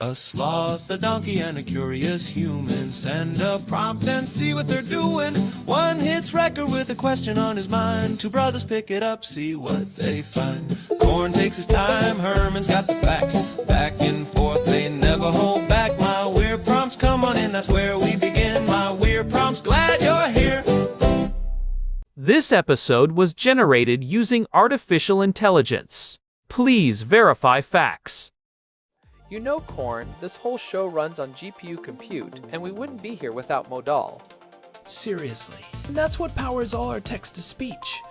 A sloth, a donkey, and a curious human. Send a prompt and see what they're doing. One hits record with a question on his mind. Two brothers pick it up, see what they find. Corn takes his time, Herman's got the facts. Back and forth, they never hold back. My weird prompts, come on in, that's where we begin. My weird prompts, glad you're here. This episode was generated using artificial intelligence. Please verify facts. You know, Corn, this whole show runs on GPU compute, and we wouldn't be here without Modal. Seriously. And that's what powers all our text-to-speech.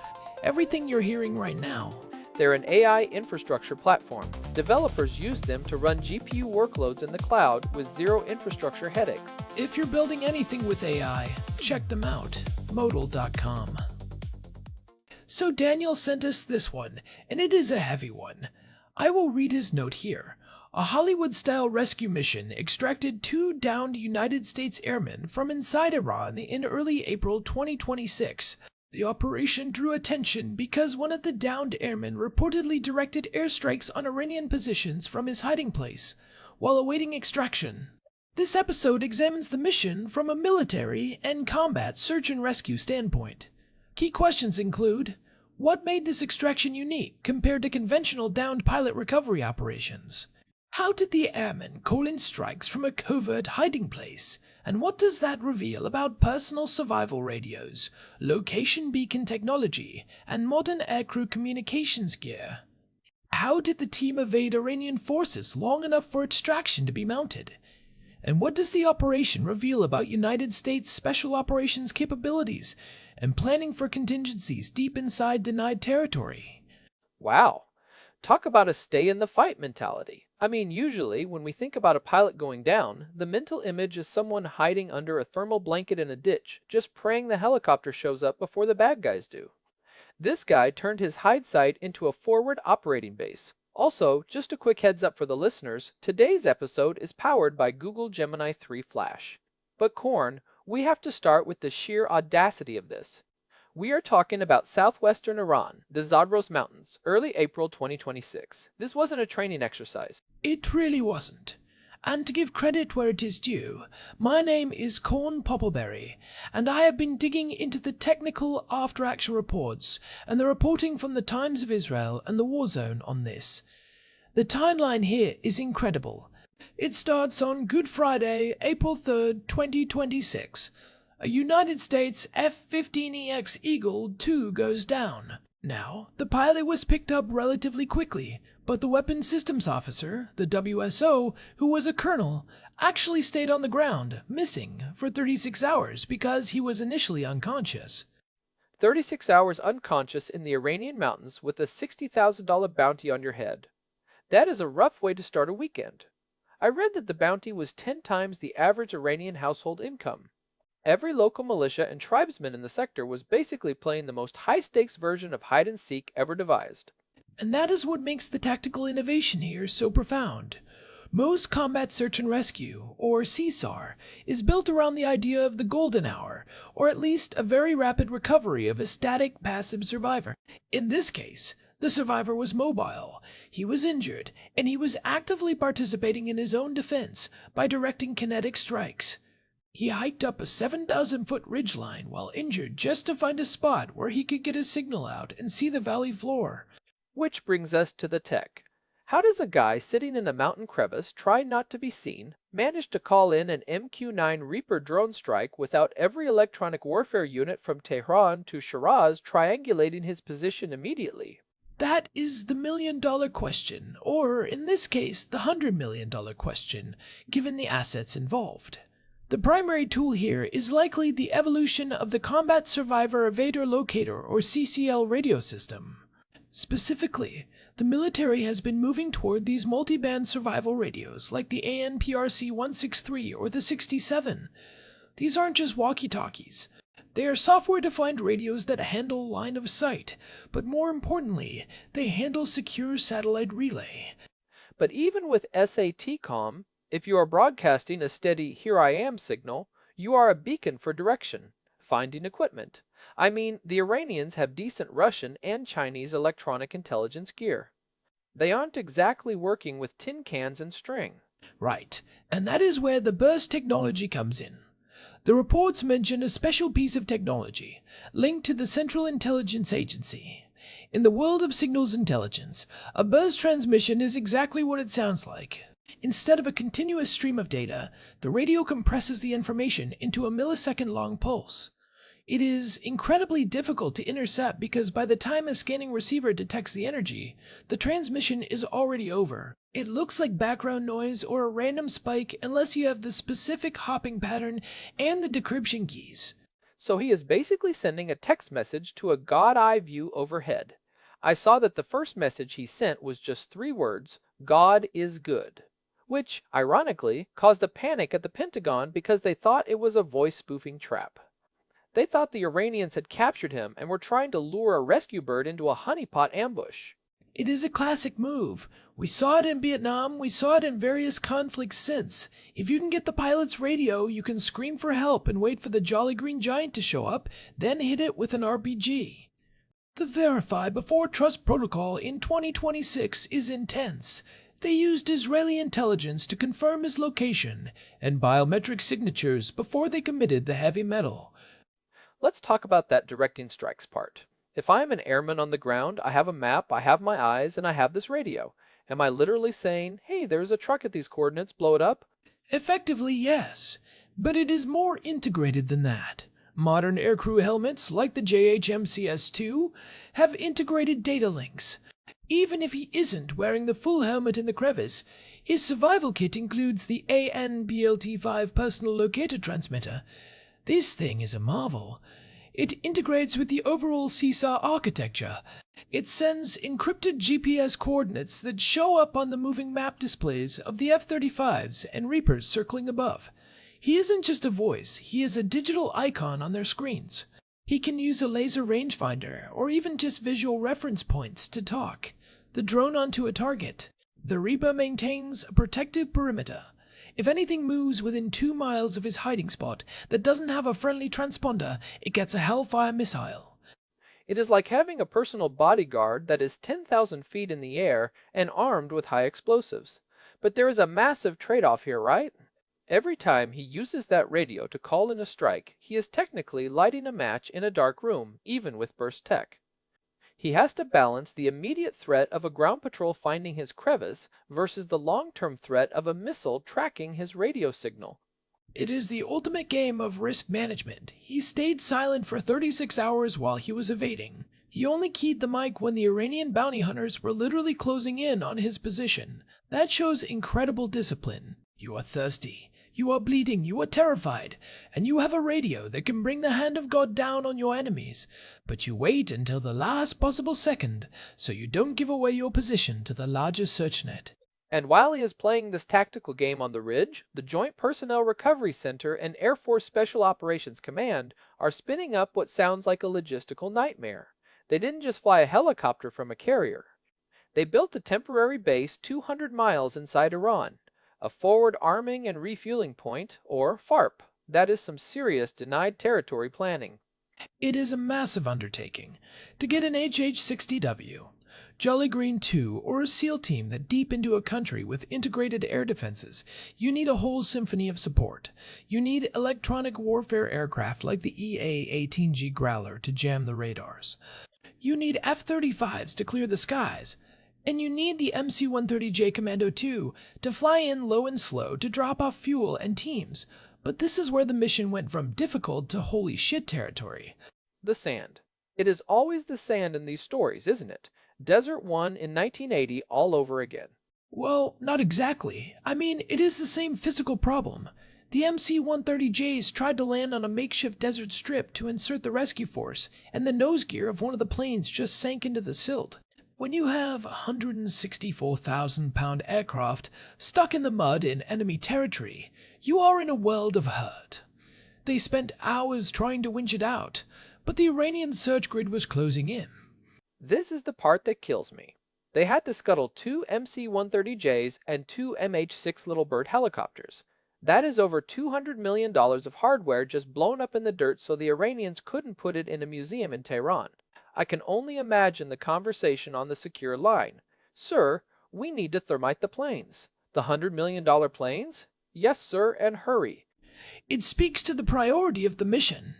Everything you're hearing right now. They're an AI infrastructure platform. Developers use them to run GPU workloads in the cloud with zero infrastructure headaches. If you're building anything with AI, check them out. Modal.com. So Daniel sent us this one, and it is a heavy one. I will read his note here. A Hollywood-style rescue mission extracted two downed United States airmen from inside Iran in early April 2026. The operation drew attention because one of the downed airmen reportedly directed airstrikes on Iranian positions from his hiding place while awaiting extraction. This episode examines the mission from a military and combat search and rescue standpoint. Key questions include: what made this extraction unique compared to conventional downed pilot recovery operations? How did the airmen call in strikes from a covert hiding place? And what does that reveal about personal survival radios, location beacon technology, and modern aircrew communications gear? How did the team evade Iranian forces long enough for extraction to be mounted? And what does the operation reveal about United States Special Operations capabilities and planning for contingencies deep inside denied territory? Wow. Talk about a stay-in-the-fight mentality. I mean, usually, when we think about a pilot going down, the mental image is someone hiding under a thermal blanket in a ditch, just praying the helicopter shows up before the bad guys do. This guy turned his hide site into a forward operating base. Also, just a quick heads up for the listeners, today's episode is powered by Google Gemini 3 Flash. But Corn, we have to start with the sheer audacity of this. We are talking about southwestern Iran, the Zagros Mountains, early April 2026. This wasn't a training exercise. It really wasn't. And to give credit where it is due, my name is Corn Poppleberry, and I have been digging into the technical after-action reports and the reporting from the Times of Israel and the War Zone on this. The timeline here is incredible. It starts on Good Friday, April 3rd, 2026. A United States F-15EX Eagle II goes down. Now, the pilot was picked up relatively quickly, but the weapons systems officer, the WSO, who was a colonel, actually stayed on the ground, missing, for 36 hours because he was initially unconscious. 36 hours unconscious in the Iranian mountains with a $60,000 bounty on your head. That is a rough way to start a weekend. I read that the bounty was 10 times the average Iranian household income. Every local militia and tribesman in the sector was basically playing the most high-stakes version of hide-and-seek ever devised. And that is what makes the tactical innovation here so profound. Most combat search and rescue, or CSAR, is built around the idea of the golden hour, or at least a very rapid recovery of a static, passive survivor. In this case, the survivor was mobile, he was injured, and he was actively participating in his own defense by directing kinetic strikes. He hiked up a 7,000-foot ridgeline while injured just to find a spot where he could get his signal out and see the valley floor. Which brings us to the tech. How does a guy sitting in a mountain crevice, trying not to be seen, manage to call in an MQ-9 Reaper drone strike without every electronic warfare unit from Tehran to Shiraz triangulating his position immediately? That is the million-dollar question, or in this case, the $100 million question, given the assets involved. The primary tool here is likely the evolution of the Combat Survivor Evader Locator or CCL radio system. Specifically, the military has been moving toward these multi-band survival radios like the ANPRC-163 or the 67. These aren't just walkie-talkies. They are software-defined radios that handle line of sight, but more importantly, they handle secure satellite relay. But even with SATCOM, if you are broadcasting a steady "here I am" signal, you are a beacon for direction, finding equipment. I mean, the Iranians have decent Russian and Chinese electronic intelligence gear. They aren't exactly working with tin cans and string. Right, and that is where the burst technology comes in. The reports mention a special piece of technology linked to the Central Intelligence Agency. In the world of signals intelligence, a burst transmission is exactly what it sounds like. Instead of a continuous stream of data, the radio compresses the information into a millisecond-long pulse. It is incredibly difficult to intercept because by the time a scanning receiver detects the energy, the transmission is already over. It looks like background noise or a random spike unless you have the specific hopping pattern and the decryption keys. So he is basically sending a text message to a God-eye view overhead. I saw that the first message he sent was just 3 words, God is good, which, ironically, caused a panic at the Pentagon because they thought it was a voice spoofing trap. They thought the Iranians had captured him and were trying to lure a rescue bird into a honeypot ambush. It is a classic move. We saw it in Vietnam, we saw it in various conflicts since. If you can get the pilot's radio, you can scream for help and wait for the Jolly Green Giant to show up, then hit it with an RPG. The Verify Before Trust protocol in 2026 is intense. They used Israeli intelligence to confirm his location and biometric signatures before they committed the heavy metal. Let's talk about that directing strikes part. If I am an airman on the ground, I have a map, I have my eyes, and I have this radio. Am I literally saying, hey, there's a truck at these coordinates, blow it up? Effectively, yes, but it is more integrated than that. Modern aircrew helmets, like the JHMCS-2, have integrated data links. Even if he isn't wearing the full helmet in the crevice, his survival kit includes the ANPLT-5 personal locator transmitter. This thing is a marvel. It integrates with the overall CSAR architecture. It sends encrypted GPS coordinates that show up on the moving map displays of the F-35s and Reapers circling above. He isn't just a voice, he is a digital icon on their screens. He can use a laser rangefinder or even just visual reference points to talk the drone onto a target. The Reaper maintains a protective perimeter. If anything moves within 2 miles of his hiding spot that doesn't have a friendly transponder, it gets a Hellfire missile. It is like having a personal bodyguard that is 10,000 feet in the air and armed with high explosives. But there is a massive trade-off here, right? Every time he uses that radio to call in a strike, he is technically lighting a match in a dark room, even with burst tech. He has to balance the immediate threat of a ground patrol finding his crevice versus the long-term threat of a missile tracking his radio signal. It is the ultimate game of risk management. He stayed silent for 36 hours while he was evading. He only keyed the mic when the Iranian bounty hunters were literally closing in on his position. That shows incredible discipline. You are thirsty. You are bleeding, you are terrified, and you have a radio that can bring the hand of God down on your enemies, but you wait until the last possible second so you don't give away your position to the largest search net. And while he is playing this tactical game on the ridge, the Joint Personnel Recovery Center and Air Force Special Operations Command are spinning up what sounds like a logistical nightmare. They didn't just fly a helicopter from a carrier. They built a temporary base 200 miles inside Iran. A forward arming and refueling point, or FARP. That is some serious denied territory planning. It is a massive undertaking. To get an HH-60W, Jolly Green 2, or a SEAL team that deep into a country with integrated air defenses, you need a whole symphony of support. You need electronic warfare aircraft like the EA-18G Growler to jam the radars. You need F-35s to clear the skies. And you need the MC-130J Commando 2 to fly in low and slow to drop off fuel and teams. But this is where the mission went from difficult to holy shit territory. The sand. It is always the sand in these stories, isn't it? Desert 1 in 1980 all over again. Well, not exactly. I mean, it is the same physical problem. The MC-130Js tried to land on a makeshift desert strip to insert the rescue force, and the nose gear of one of the planes just sank into the silt. When you have 164,000-pound aircraft stuck in the mud in enemy territory, you are in a world of hurt. They spent hours trying to winch it out, but the Iranian search grid was closing in. This is the part that kills me. They had to scuttle 2 MC-130Js and 2 MH-6 Little Bird helicopters. That is over $200 million of hardware just blown up in the dirt so the Iranians couldn't put it in a museum in Tehran. I can only imagine the conversation on the secure line. Sir, we need to thermite the planes. The $100 million planes? Yes, sir, and hurry. It speaks to the priority of the mission.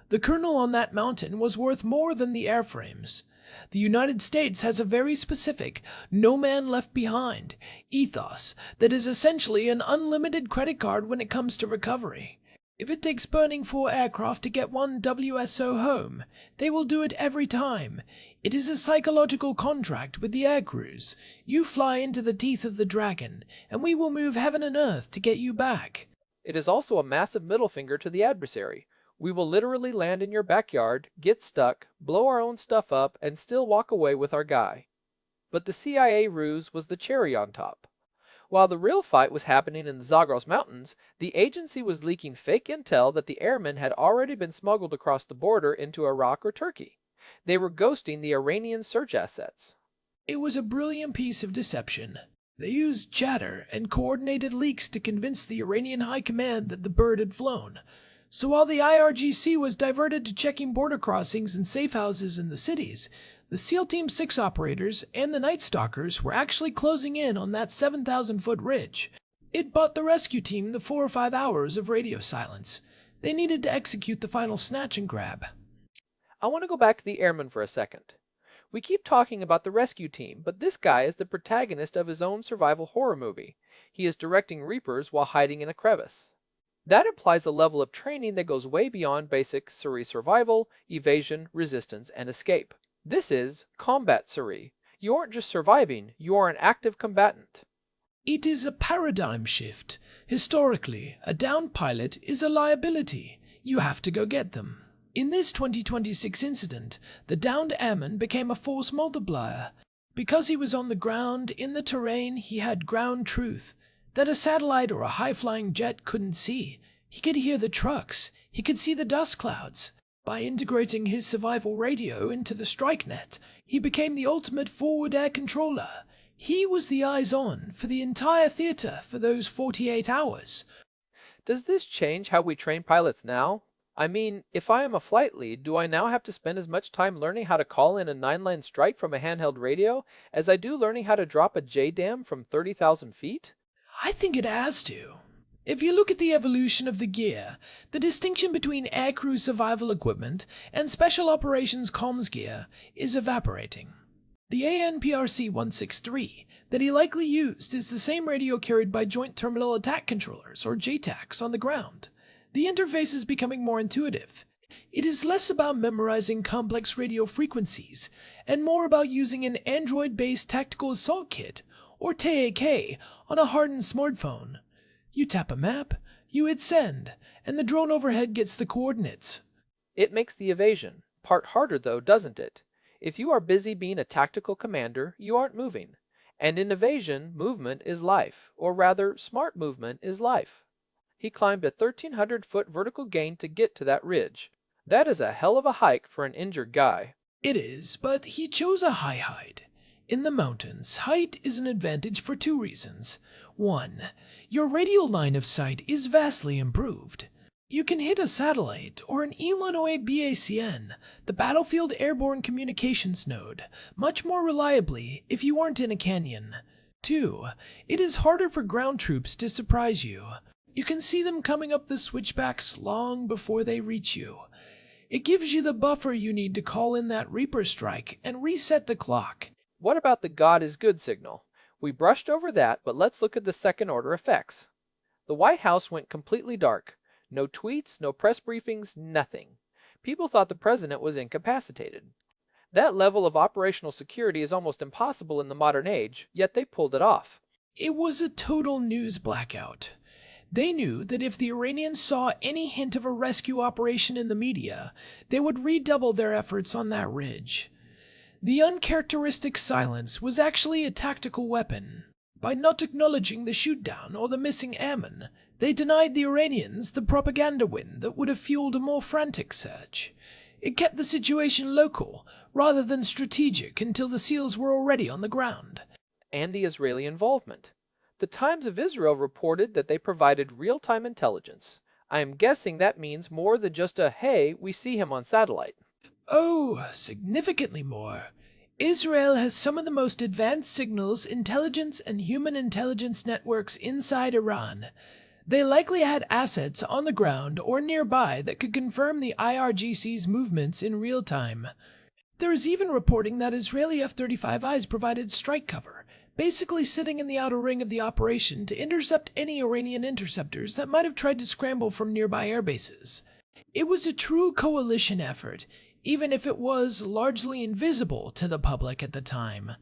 The colonel on that mountain was worth more than the airframes. The United States has a very specific, no man left behind ethos that is essentially an unlimited credit card when it comes to recovery. If it takes burning 4 aircraft to get one WSO home, they will do it every time. It is a psychological contract with the aircrews. You fly into the teeth of the dragon, and we will move heaven and earth to get you back. It is also a massive middle finger to the adversary. We will literally land in your backyard, get stuck, blow our own stuff up, and still walk away with our guy. But the CIA ruse was the cherry on top. While the real fight was happening in the Zagros Mountains, the agency was leaking fake intel that the airmen had already been smuggled across the border into Iraq or Turkey. They were ghosting the Iranian search assets. It was a brilliant piece of deception. They used chatter and coordinated leaks to convince the Iranian high command that the bird had flown. So while the IRGC was diverted to checking border crossings and safe houses in the cities, the SEAL Team 6 operators and the Night Stalkers were actually closing in on that 7,000-foot ridge. It bought the rescue team the 4 or 5 hours of radio silence. They needed to execute the final snatch and grab. I want to go back to the airmen for a second. We keep talking about the rescue team, but this guy is the protagonist of his own survival horror movie. He is directing Reapers while hiding in a crevice. That implies a level of training that goes way beyond basic Surrey survival, evasion, resistance, and escape. This is combat Surrey. You aren't just surviving, you are an active combatant. It is a paradigm shift. Historically, a downed pilot is a liability. You have to go get them. In this 2026 incident, the downed airman became a force multiplier. Because he was on the ground, in the terrain, he had ground truth that a satellite or a high-flying jet couldn't see. He could hear the trucks. He could see the dust clouds. By integrating his survival radio into the strike net, he became the ultimate forward air controller. He was the eyes-on for the entire theater for those 48 hours. Does this change how we train pilots now? I mean, if I am a flight lead, do I now have to spend as much time learning how to call in a 9-line strike from a handheld radio as I do learning how to drop a JDAM from 30,000 feet? I think it has to. If you look at the evolution of the gear, the distinction between aircrew survival equipment and special operations comms gear is evaporating. The ANPRC-163 that he likely used is the same radio carried by Joint Terminal Attack Controllers, or JTACs, on the ground. The interface is becoming more intuitive. It is less about memorizing complex radio frequencies and more about using an Android-based tactical assault kit, or TAK, on a hardened smartphone. You tap a map, you hit send, and the drone overhead gets the coordinates. It makes the evasion part harder though, doesn't it? If you are busy being a tactical commander, you aren't moving. And in evasion, movement is life, or rather, smart movement is life. He climbed a 1,300-foot vertical gain to get to that ridge. That is a hell of a hike for an injured guy. It is, but he chose a high height. In the mountains, height is an advantage for 2 reasons. 1, your radial line of sight is vastly improved. You can hit a satellite or an Illinois BACN, the Battlefield Airborne Communications Node, much more reliably if you aren't in a canyon. 2, it is harder for ground troops to surprise you. You can see them coming up the switchbacks long before they reach you. It gives you the buffer you need to call in that Reaper strike and reset the clock. What about the God is good signal? We brushed over that, but let's look at the second-order effects. The White House went completely dark. No tweets, no press briefings, nothing. People thought the president was incapacitated. That level of operational security is almost impossible in the modern age, yet they pulled it off. It was a total news blackout. They knew that if the Iranians saw any hint of a rescue operation in the media, they would redouble their efforts on that ridge. The uncharacteristic silence was actually a tactical weapon. By not acknowledging the shoot-down or the missing airmen, they denied the Iranians the propaganda wind that would have fueled a more frantic search. It kept the situation local, rather than strategic, until the SEALs were already on the ground. And the Israeli involvement. The Times of Israel reported that they provided real-time intelligence. I am guessing that means more than just a, hey, we see him on satellite. Oh, significantly more. Israel has some of the most advanced signals, intelligence, and human intelligence networks inside Iran. They likely had assets on the ground or nearby that could confirm the IRGC's movements in real time. There is even reporting that Israeli F-35Is provided strike cover, basically sitting in the outer ring of the operation to intercept any Iranian interceptors that might have tried to scramble from nearby air bases. It was a true coalition effort, even if it was largely invisible to the public at the time.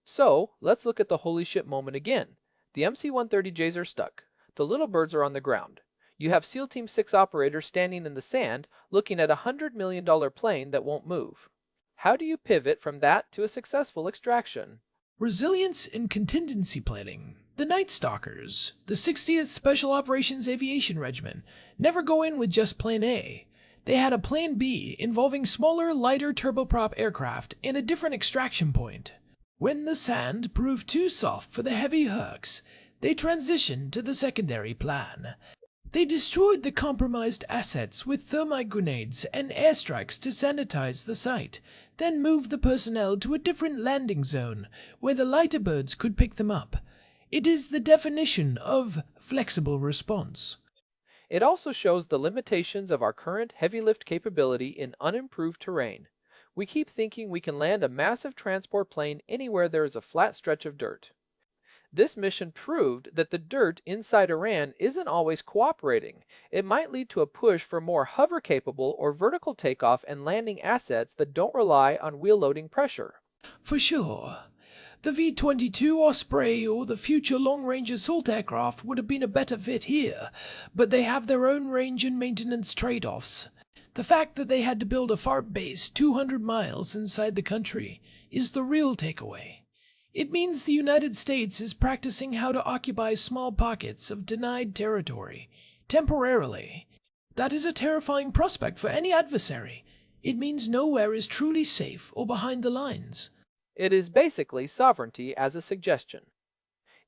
So, let's look at the holy shit moment again. The MC-130Js are stuck. The little birds are on the ground. You have SEAL Team 6 operators standing in the sand looking at a $100 million plane that won't move. How do you pivot from that to a successful extraction? Resilience and contingency planning. The Night Stalkers, the 60th Special Operations Aviation Regiment, never go in with just Plan A. They had a Plan B involving smaller, lighter turboprop aircraft and a different extraction point. When the sand proved too soft for the heavy Hercs, they transitioned to the secondary plan. They destroyed the compromised assets with thermite grenades and airstrikes to sanitize the site, then moved the personnel to a different landing zone where the lighter birds could pick them up. It is the definition of flexible response. It also shows the limitations of our current heavy lift capability in unimproved terrain. We keep thinking we can land a massive transport plane anywhere there is a flat stretch of dirt. This mission proved that the dirt inside Iran isn't always cooperating. It might lead to a push for more hover-capable or vertical takeoff and landing assets that don't rely on wheel-loading pressure. For sure. The V-22 Osprey or the future long-range assault aircraft would have been a better fit here, but they have their own range and maintenance trade-offs. The fact that they had to build a FARP base 200 miles inside the country is the real takeaway. It means the United States is practicing how to occupy small pockets of denied territory, temporarily. That is a terrifying prospect for any adversary. It means nowhere is truly safe or behind the lines. It is basically sovereignty as a suggestion.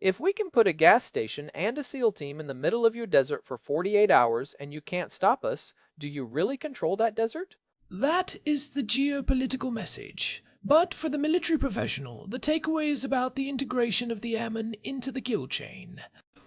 If we can put a gas station and a SEAL team in the middle of your desert for 48 hours and you can't stop us, do you really control that desert? That is the geopolitical message. But for the military professional, the takeaway is about the integration of the airman into the kill chain.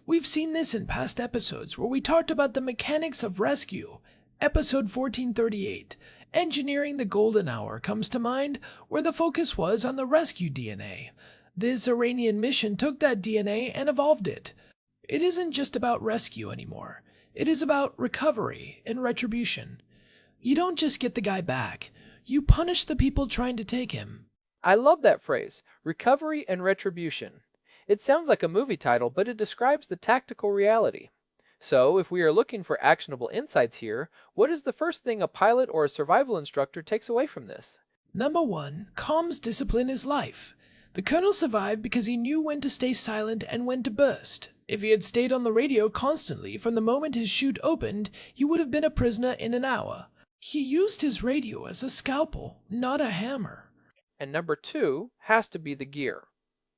We've seen this in past episodes where we talked about the mechanics of rescue. Episode 1438, Engineering the Golden Hour, comes to mind, where the focus was on the rescue DNA. This Iranian mission took that DNA and evolved it. It isn't just about rescue anymore. It is about recovery and retribution. You don't just get the guy back. You punish the people trying to take him. I love that phrase, recovery and retribution. It sounds like a movie title, but it describes the tactical reality. So, if we are looking for actionable insights here, what is the first thing a pilot or a survival instructor takes away from this? Number 1, comms discipline is life. The colonel survived because he knew when to stay silent and when to burst. If he had stayed on the radio constantly from the moment his chute opened, he would have been a prisoner in an hour. He used his radio as a scalpel, not a hammer. And number 2 has to be the gear.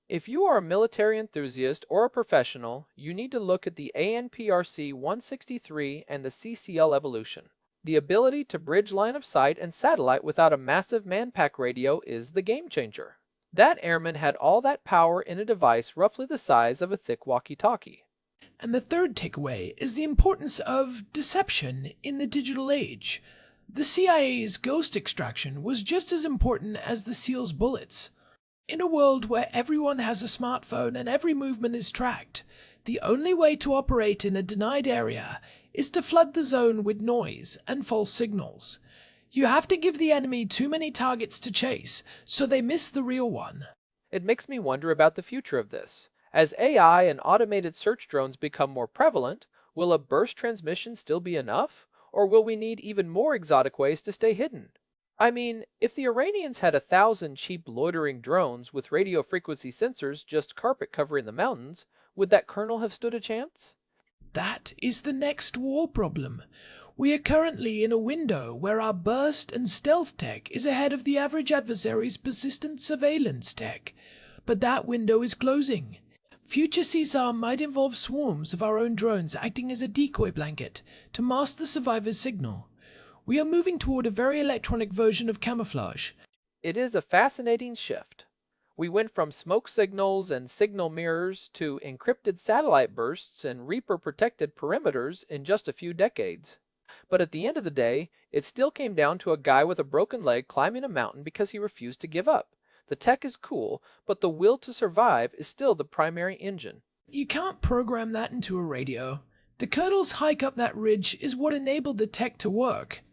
If you are a military enthusiast or a professional, you need to look at the ANPRC 163 and the CCL Evolution. The ability to bridge line of sight and satellite without a massive manpack radio is the game changer. That airman had all that power in a device roughly the size of a thick walkie-talkie. And the third takeaway is the importance of deception in the digital age. The CIA's ghost extraction was just as important as the SEAL's bullets. In a world where everyone has a smartphone and every movement is tracked, the only way to operate in a denied area is to flood the zone with noise and false signals. You have to give the enemy too many targets to chase, so they miss the real one. It makes me wonder about the future of this. As AI and automated search drones become more prevalent, will a burst transmission still be enough? Or will we need even more exotic ways to stay hidden? I mean, if the Iranians had 1,000 cheap loitering drones with radio frequency sensors just carpet covering the mountains, would that colonel have stood a chance? That is the next war problem. We are currently in a window where our burst and stealth tech is ahead of the average adversary's persistent surveillance tech. But that window is closing. Future CSAR might involve swarms of our own drones acting as a decoy blanket to mask the survivor's signal. We are moving toward a very electronic version of camouflage. It is a fascinating shift. We went from smoke signals and signal mirrors to encrypted satellite bursts and Reaper-protected perimeters in just a few decades. But at the end of the day, it still came down to a guy with a broken leg climbing a mountain because he refused to give up. The tech is cool, but the will to survive is still the primary engine. You can't program that into a radio. The Colonel's hike up that ridge is what enabled the tech to work.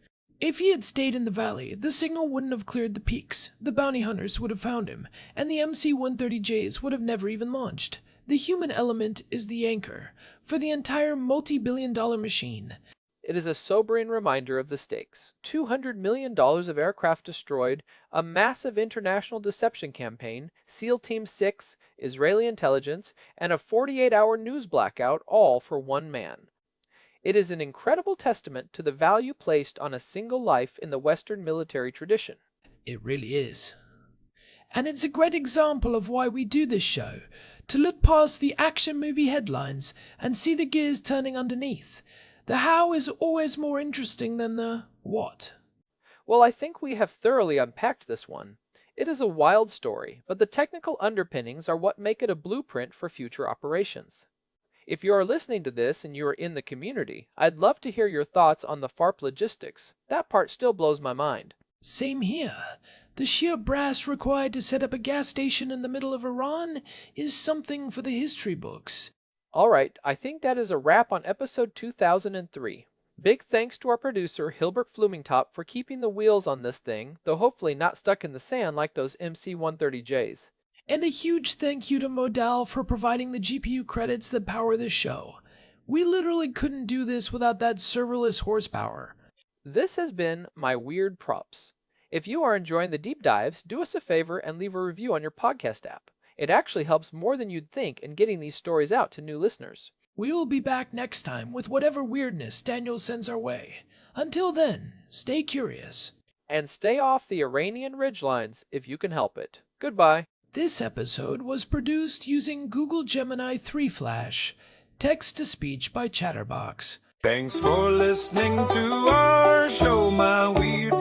If he had stayed in the valley, the signal wouldn't have cleared the peaks, the bounty hunters would have found him, and the MC-130Js would have never even launched. The human element is the anchor for the entire multi-billion-dollar machine. It is a sobering reminder of the stakes. $200 million of aircraft destroyed, a massive international deception campaign, SEAL Team 6, Israeli intelligence, and a 48-hour news blackout, all for one man. It is an incredible testament to the value placed on a single life in the Western military tradition. It really is. And it's a great example of why we do this show, to look past the action movie headlines and see the gears turning underneath. The how is always more interesting than the what. Well, I think we have thoroughly unpacked this one. It is a wild story, but the technical underpinnings are what make it a blueprint for future operations. If you are listening to this and you are in the community, I'd love to hear your thoughts on the FARP logistics. That part still blows my mind. Same here. The sheer brass required to set up a gas station in the middle of Iran is something for the history books. Alright, I think that is a wrap on episode 2003. Big thanks to our producer Hilbert Flumingtop for keeping the wheels on this thing, though hopefully not stuck in the sand like those MC-130Js. And a huge thank you to Modal for providing the GPU credits that power this show. We literally couldn't do this without that serverless horsepower. This has been My Weird Props. If you are enjoying the deep dives, do us a favor and leave a review on your podcast app. It actually helps more than you'd think in getting these stories out to new listeners. We will be back next time with whatever weirdness Daniel sends our way. Until then, stay curious. And stay off the Iranian ridgelines if you can help it. Goodbye. This episode was produced using Google Gemini 3 Flash. Text-to-speech by Chatterbox. Thanks for listening to our show, My Weird